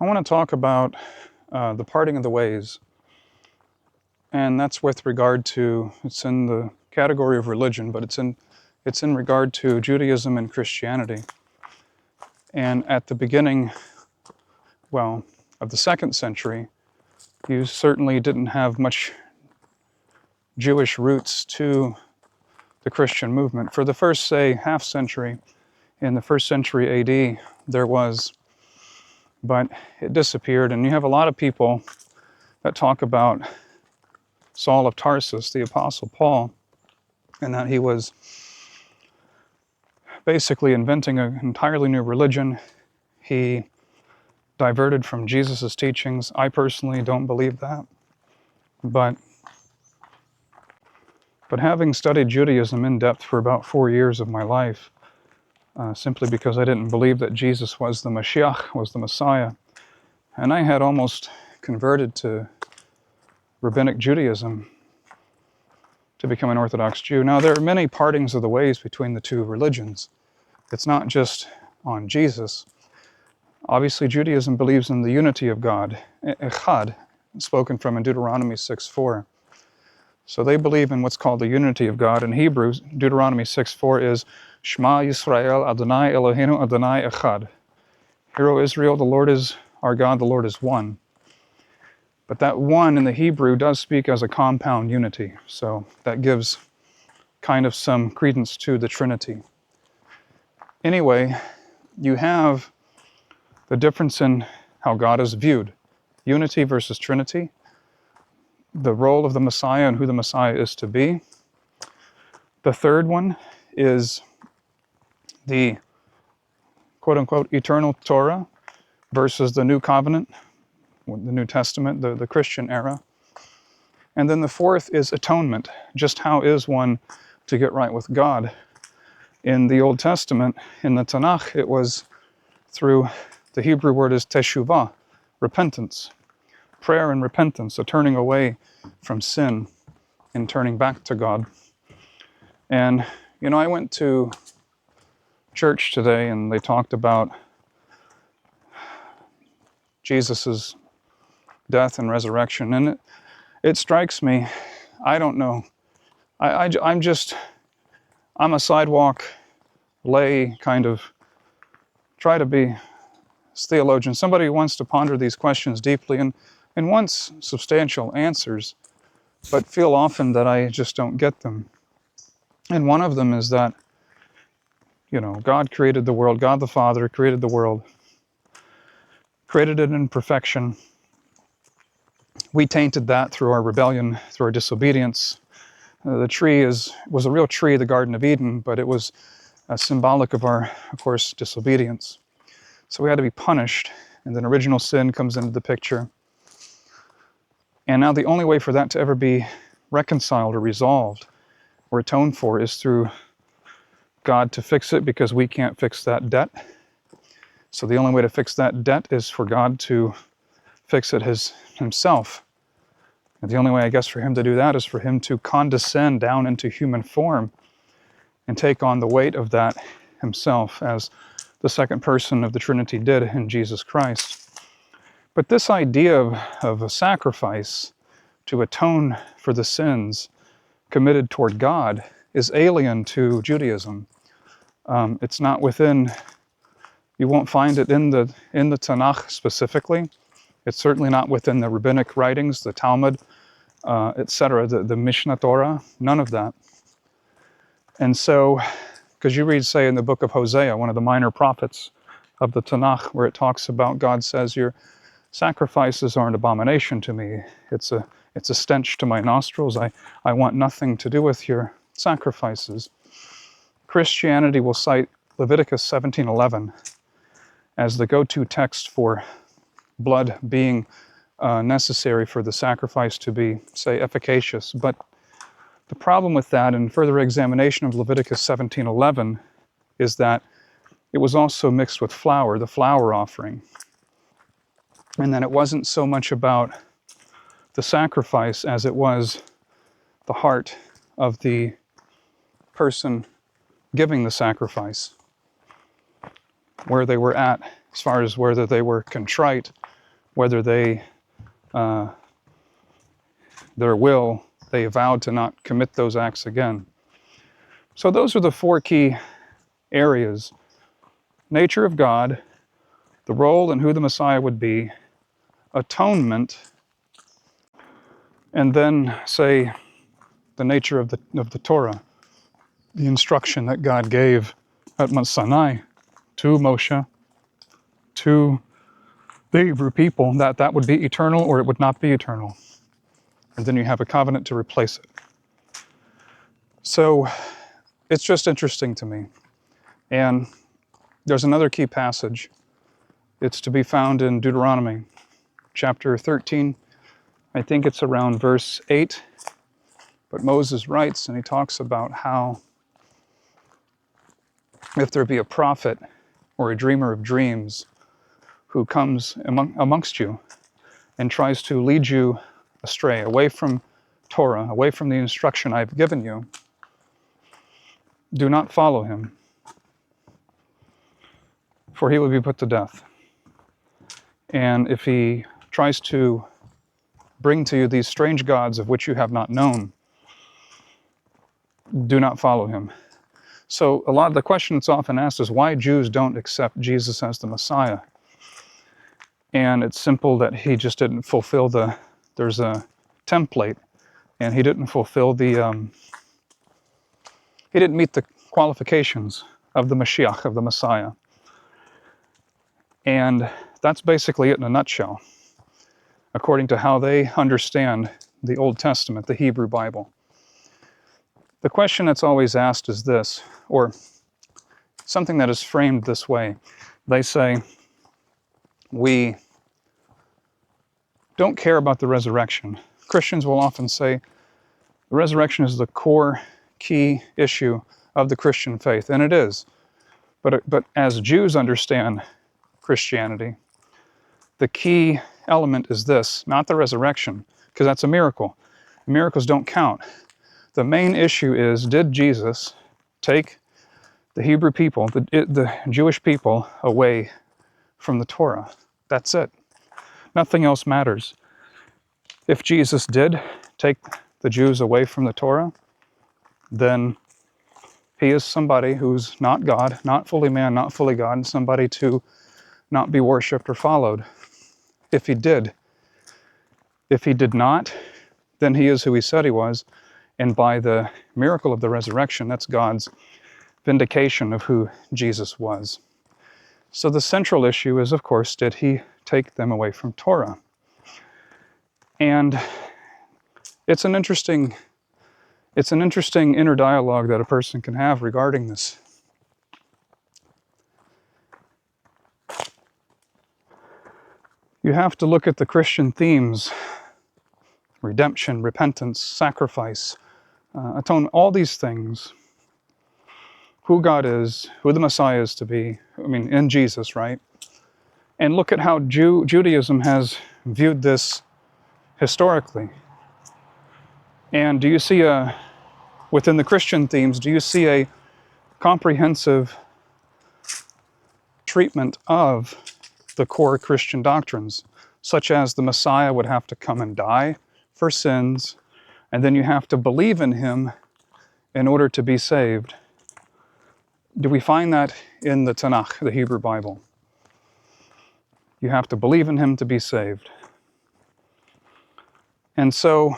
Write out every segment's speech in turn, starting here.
I want to talk about the parting of the ways, and that's with regard to, it's in the category of religion, but it's in regard to Judaism and Christianity. And at the beginning, well, of the 2nd century, you certainly didn't have much Jewish roots to the Christian movement. For the first, say, half century, in the 1st century AD, there was, but it disappeared. And you have a lot of people that talk about Saul of Tarsus, the Apostle Paul, and that he was basically inventing an entirely new religion. He diverted from Jesus' teachings. I personally don't believe that. But having studied Judaism in depth for about 4 years of my life, simply because I didn't believe that Jesus was the Mashiach, was the Messiah, and I had almost converted to Rabbinic Judaism to become an Orthodox Jew. Now, there are many partings of the ways between the two religions. It's not just on Jesus. Obviously, Judaism believes in the unity of God, echad, spoken from in Deuteronomy 6:4. So they believe in what's called the unity of God. In Hebrew, Deuteronomy 6:4 is Shema Yisrael Adonai Eloheinu Adonai Echad. Hear, O Israel, the Lord is our God, the Lord is one. But that one in the Hebrew does speak as a compound unity. So that gives kind of some credence to the Trinity. Anyway, you have the difference in how God is viewed. Unity versus Trinity. The role of the Messiah and who the Messiah is to be. The third one is the quote-unquote eternal Torah versus the New Covenant, the New Testament, the Christian era. And then the fourth is atonement. Just how is one to get right with God? In the Old Testament, in the Tanakh, it was through, the Hebrew word is teshuvah, repentance. Prayer and repentance, a turning away from sin and turning back to God. And, I went to church today and they talked about Jesus's death and resurrection. And it strikes me, I don't know. I'm a sidewalk lay kind of, try to be a theologian, somebody who wants to ponder these questions deeply and wants substantial answers, but feel often that I just don't get them. And one of them is that, God created the world, God the Father created the world, created it in perfection. We tainted that through our rebellion, through our disobedience. The tree was a real tree, the Garden of Eden, but it was symbolic of our, of course, disobedience. So we had to be punished, and then original sin comes into the picture. And now the only way for that to ever be reconciled or resolved or atoned for is through God to fix it, because we can't fix that debt. So the only way to fix that debt is for God to fix it himself. And the only way, I guess, for him to do that is for him to condescend down into human form and take on the weight of that himself, as the second person of the Trinity did in Jesus Christ. But this idea of a sacrifice to atone for the sins committed toward God is alien to Judaism. It's not within, you won't find it in the Tanakh specifically. It's certainly not within the rabbinic writings, the Talmud, etc., the Mishnah Torah, none of that. And so, because you read, say, in the book of Hosea, one of the minor prophets of the Tanakh, where it talks about, God says, your sacrifices are an abomination to me. It's a stench to my nostrils. I want nothing to do with your sacrifices. Christianity will cite Leviticus 17:11 as the go-to text for blood being necessary for the sacrifice to be, say, efficacious. But the problem with that, and further examination of Leviticus 17:11, is that it was also mixed with flour, the flour offering. And that it wasn't so much about the sacrifice as it was the heart of the person giving the sacrifice, where they were at, as far as whether they were contrite whether they, their will, they vowed to not commit those acts again. So those are the four key areas: nature of God, the role and who the Messiah would be, atonement, and then say the nature of the Torah, the instruction that God gave at Mount Sinai to Moshe, to the Hebrew people, that would be eternal or it would not be eternal. And then you have a covenant to replace it. So it's just interesting to me. And there's another key passage. It's to be found in Deuteronomy chapter 13. I think it's around verse 8. But Moses writes, and he talks about how if there be a prophet or a dreamer of dreams who comes amongst you and tries to lead you astray, away from Torah, away from the instruction I've given you, do not follow him, for he will be put to death. And if he tries to bring to you these strange gods of which you have not known, do not follow him. So a lot of the question that's often asked is why Jews don't accept Jesus as the Messiah. And it's simple that he just didn't fulfill there's a template, and he didn't fulfill he didn't meet the qualifications of the Mashiach, of the Messiah. And that's basically it in a nutshell, according to how they understand the Old Testament, the Hebrew Bible. The question that's always asked is this, or something that is framed this way. They say, we don't care about the resurrection. Christians will often say, the resurrection is the core, key issue of the Christian faith, and it is. But as Jews understand Christianity, the key element is this, not the resurrection, because that's a miracle. Miracles don't count. The main issue is, did Jesus take the Hebrew people, the Jewish people, away from the Torah? That's it. Nothing else matters. If Jesus did take the Jews away from the Torah, then he is somebody who's not God, not fully man, not fully God, and somebody to not be worshipped or followed. If he did. If he did not, then he is who he said he was, and by the miracle of the resurrection, that's God's vindication of who Jesus was. So the central issue is, of course, did he take them away from Torah? And it's an interesting inner dialogue that a person can have regarding this. You have to look at the Christian themes: redemption, repentance, sacrifice, atonement, all these things. Who God is, who the Messiah is to be, in Jesus, right? And look at how Judaism has viewed this historically. And do you see within the Christian themes, do you see a comprehensive treatment of the core Christian doctrines, such as the Messiah would have to come and die for sins, and then you have to believe in him in order to be saved? Do we find that in the Tanakh, the Hebrew Bible? You have to believe in him to be saved. And so,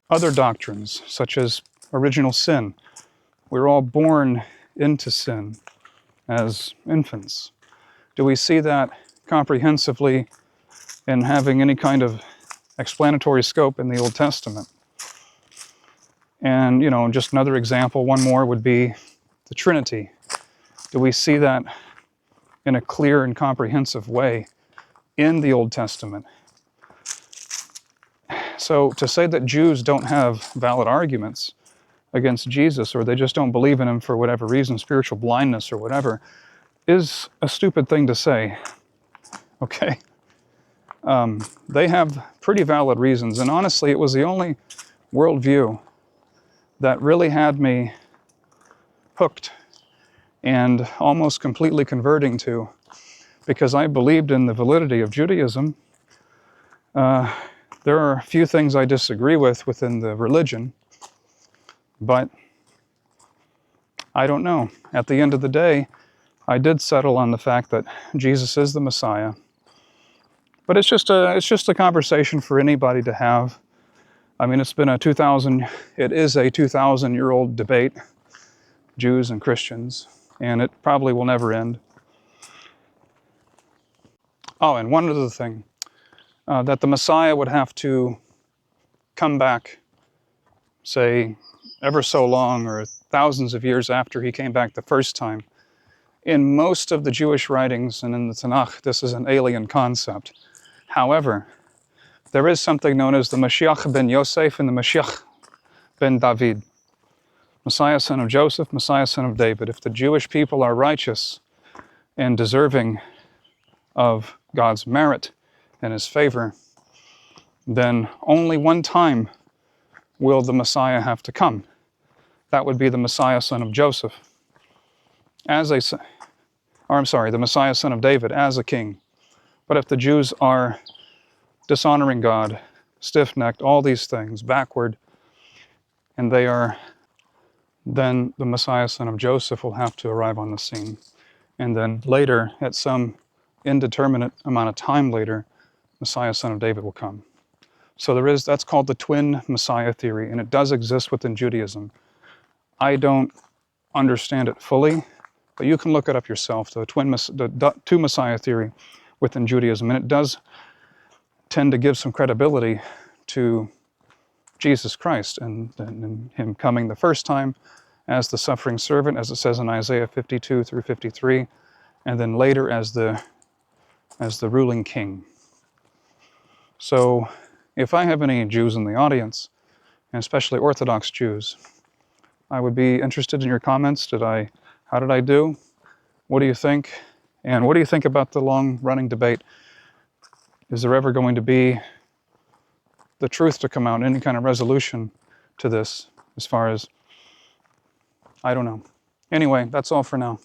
other doctrines, such as original sin. We're all born into sin as infants. Do we see that comprehensively in having any kind of explanatory scope in the Old Testament? And, just another example, one more would be the Trinity. Do we see that in a clear and comprehensive way in the Old Testament? So to say that Jews don't have valid arguments against Jesus, or they just don't believe in him for whatever reason, spiritual blindness or whatever, is a stupid thing to say, okay? They have pretty valid reasons, and honestly, it was the only worldview that really had me hooked and almost completely converting to, because I believed in the validity of Judaism, Uh, there are a few things I disagree with within the religion, but I don't know. At the end of the day, I did settle on the fact that Jesus is the Messiah. But it's just a conversation for anybody to have. I mean, it is a 2,000-year-old debate, Jews and Christians, and it probably will never end. Oh, and one other thing, that the Messiah would have to come back, say, ever so long or thousands of years after he came back the first time. In most of the Jewish writings and in the Tanakh, this is an alien concept. However, there is something known as the Mashiach ben Yosef and the Mashiach ben David. Messiah son of Joseph, Messiah son of David. If the Jewish people are righteous and deserving of God's merit and his favor, then only one time will the Messiah have to come. That would be the Messiah son of Joseph, the Messiah son of David as a king. But if the Jews are dishonoring God, stiff-necked, all these things, backward, and then the Messiah son of Joseph will have to arrive on the scene. And then later, at some indeterminate amount of time later, Messiah son of David will come. So that's called the twin Messiah theory, and it does exist within Judaism. I don't understand it fully, but you can look it up yourself, the two Messiah theory within Judaism, and it does tend to give some credibility to Jesus Christ and him coming the first time as the suffering servant, as it says in Isaiah 52 through 53, and then later as the ruling king. So if I have any Jews in the audience, and especially Orthodox Jews, I would be interested in your comments. How did I do? What do you think? And what do you think about the long-running debate? Is there ever going to be the truth to come out, any kind of resolution to this, as far as, I don't know. Anyway, that's all for now.